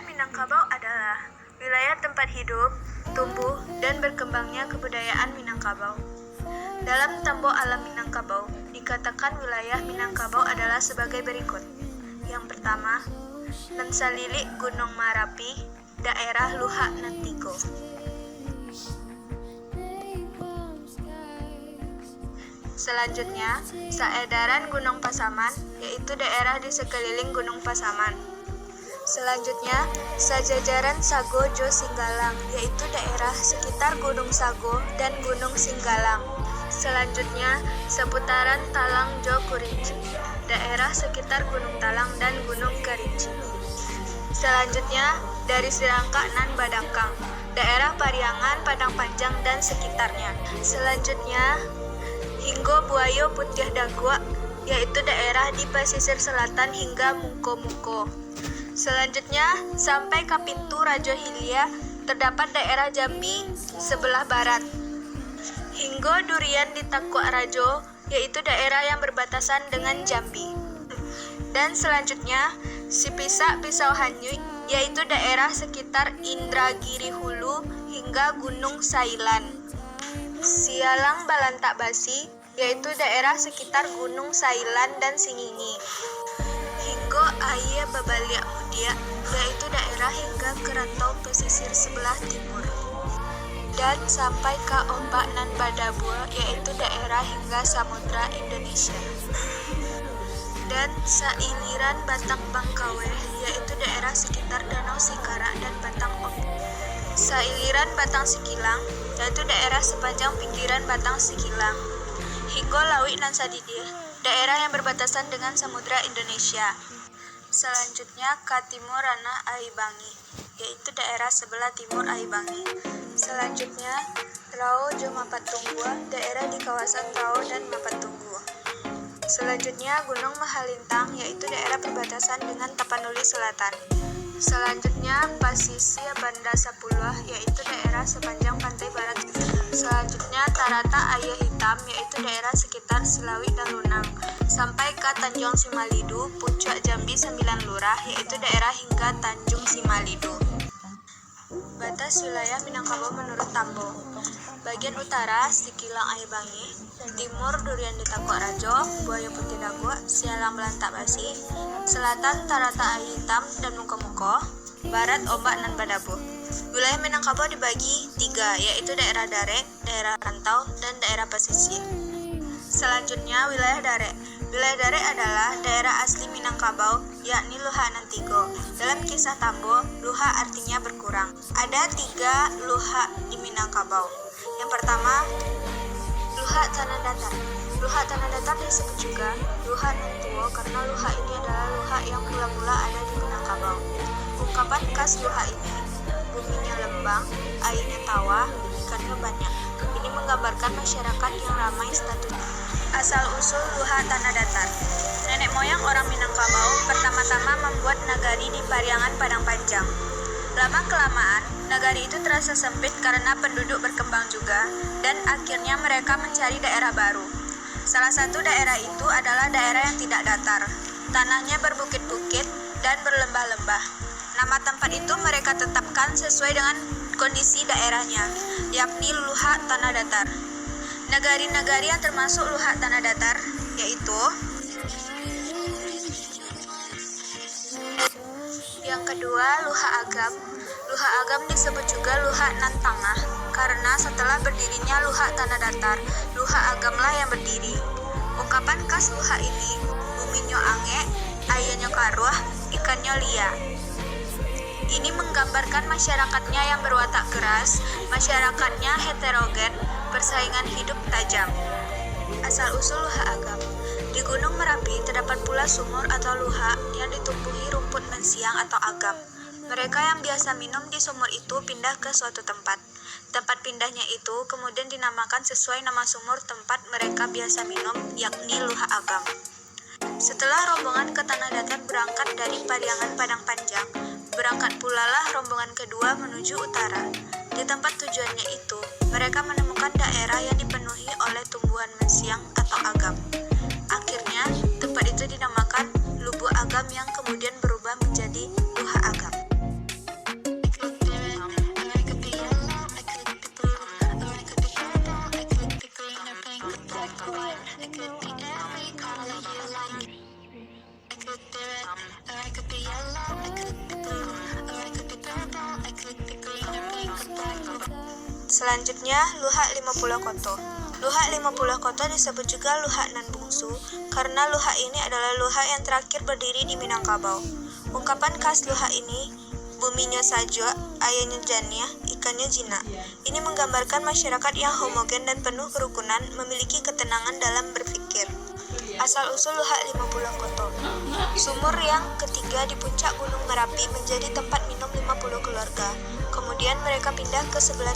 Minangkabau adalah wilayah tempat hidup, tumbuh, dan berkembangnya kebudayaan Minangkabau. Dalam Tambo Alam Minangkabau, dikatakan wilayah Minangkabau adalah sebagai berikut. Yang pertama, Mensalilik Gunung Marapi, daerah Luhak Nantigo. Selanjutnya, Saedaran Gunung Pasaman, yaitu daerah di sekeliling Gunung Pasaman. Selanjutnya, Sajajaran Sago Jo Singgalang, yaitu daerah sekitar Gunung Sago dan Gunung Singgalang. Selanjutnya, seputaran Talang Jo Kurinci, daerah sekitar Gunung Talang dan Gunung Kerinci. Selanjutnya, dari Sirangka nan Badangkang, daerah Pariangan, Padang Panjang dan sekitarnya. Selanjutnya, Hinggo Buayo Putih Dagua, yaitu daerah di pesisir selatan hingga Muko-Muko. Selanjutnya, sampai ke pintu Rajo Hilia, terdapat daerah Jambi sebelah barat. Hinggo Durian di Takwa Rajo, yaitu daerah yang berbatasan dengan Jambi. Dan selanjutnya, Sipisa Pisau Hanyuy, yaitu daerah sekitar Indragiri Hulu hingga Gunung Sailan. Sialang Balantak Basi, yaitu daerah sekitar Gunung Sailan dan Singingi. Hinggo Aye Babaliak Mudia, yaitu daerah hingga ke rantau pesisir sebelah timur. Dan sampai ke Ombak nan Badabua, yaitu daerah hingga Samudra Indonesia. Dan Sailiran Batang Bangkawe, yaitu daerah sekitar Danau Singkara dan Batang Ombak. Sailiran Batang Sikilang, yaitu daerah sepanjang pinggiran Batang Sikilang. Hinggo Lawi nan Sadidih, daerah yang berbatasan dengan Samudra Indonesia. Selanjutnya ke timur ranah Aibangi, yaitu daerah sebelah timur Aibangi. Selanjutnya Rao Jo Mapatunggua, daerah di kawasan Rao dan Mapatunggua. Selanjutnya Gunung Mahalintang, yaitu daerah perbatasan dengan Tapanuli Selatan. Selanjutnya Pasisir Banda Sapuluh, yaitu daerah sepanjang pantai barat. Selanjutnya Tarata Ayah Hitam, yaitu daerah sekitar Selawi dan Lunang. Sampai ke Tanjung Simalidu, Puncak Jambi 9 Lurah, yaitu daerah hingga Tanjung Simalidu. Batas wilayah Minangkabau menurut Tambo. Bagian utara Sikilang Aibangi, timur Durian di Takwa Rajo, Buaya Putih Dagua, Sialang Belantak Basi, selatan Tarata Ayah Hitam dan Muko-Muko, barat Ombak nan Badabu. Wilayah Minangkabau dibagi 3, yaitu daerah Dare, daerah Rantau, dan daerah pesisir. Selanjutnya wilayah Dare. Wilayah Dare adalah daerah asli Minangkabau, yakni Luhak Nantigo. Dalam kisah Tambo, Luhak artinya berkurang. Ada 3 Luhak di Minangkabau. Yang pertama, Luhak Tanah Datar. Luhak Tanah Datar disebut juga Luhak Nantuo karena Luhak ini adalah Luhak yang mula-mula ada di Minangkabau. Ungkapan khas Luhak ini, buminya lembang, airnya tawa, ikannya banyak. Ini menggambarkan masyarakat yang ramai statusnya. Asal-usul Luhak Tanah Datar. Nenek moyang orang Minangkabau pertama-tama membuat nagari di Pariangan Padang Panjang. Lama-kelamaan, nagari itu terasa sempit karena penduduk berkembang juga, dan akhirnya mereka mencari daerah baru. Salah satu daerah itu adalah daerah yang tidak datar. Tanahnya berbukit-bukit dan berlembah-lembah. Nama tempat itu mereka tetapkan sesuai dengan kondisi daerahnya, yakni Luhak Tanah Datar. Nagari-nagari yang termasuk Luhak Tanah Datar yaitu yang kedua Luhak Agam. Luhak Agam disebut juga Luhak nan Tangah karena setelah berdirinya Luhak Tanah Datar, Luhak Agamlah yang berdiri. Ungkapan khas Luhak ini, buminyo ange, ayahnya karuah, ikannya lia. Ini menggambarkan masyarakatnya yang berwatak keras, masyarakatnya heterogen, persaingan hidup tajam. Asal-usul Luhak Agam. Di Gunung Merapi terdapat pula sumur atau luhak yang ditumbuhi rumput mensiang atau agam. Mereka yang biasa minum di sumur itu pindah ke suatu tempat. Tempat pindahnya itu kemudian dinamakan sesuai nama sumur tempat mereka biasa minum, yakni Luhak Agam. Setelah rombongan ke Tanah Datar berangkat dari Pariangan Padang Panjang, berangkat pula lah rombongan kedua menuju utara. Di tempat tujuannya itu, mereka menemukan daerah yang dipenuhi oleh tumbuhan mensiang atau agam. Akhirnya, tempat itu dinamakan Lubuk Agam Selanjutnya, luhak 50 koto. Luhak 50 koto disebut juga luhak nan bungsu karena luhak ini adalah luhak yang terakhir berdiri di Minangkabau. Ungkapan khas luhak ini, buminya saja, ayahnya janiah, ikannya jina. Ini menggambarkan masyarakat yang homogen dan penuh kerukunan, memiliki ketenangan dalam berpikir. Asal-usul luhak 50 koto. Sumur yang ketiga di puncak Gunung Merapi menjadi tempat minum 50 keluarga. Kemudian mereka pindah ke sebelah.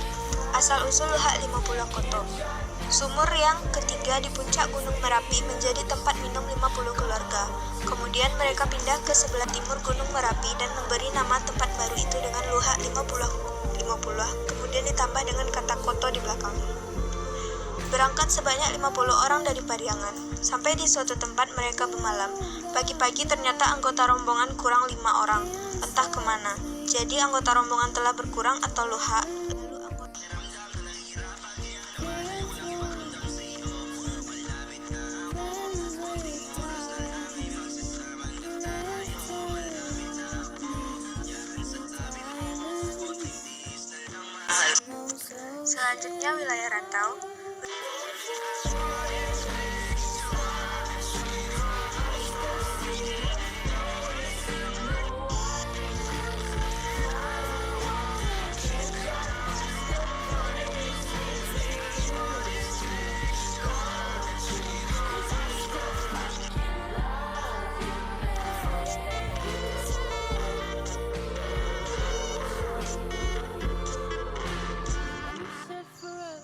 Asal-usul luhak 50 koto. Sumur yang ketiga di puncak Gunung Merapi menjadi tempat minum 50 keluarga. Kemudian mereka pindah ke sebelah timur Gunung Merapi dan memberi nama tempat baru itu dengan luhak 50, kemudian ditambah dengan kata koto di belakangnya. Berangkat sebanyak 50 orang dari Pariangan. Sampai di suatu tempat mereka bermalam. Pagi-pagi ternyata anggota rombongan kurang 5 orang. Entah kemana. Jadi anggota rombongan telah berkurang atau luhak. Selanjutnya wilayah rantau.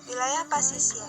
Wilayah pasisir.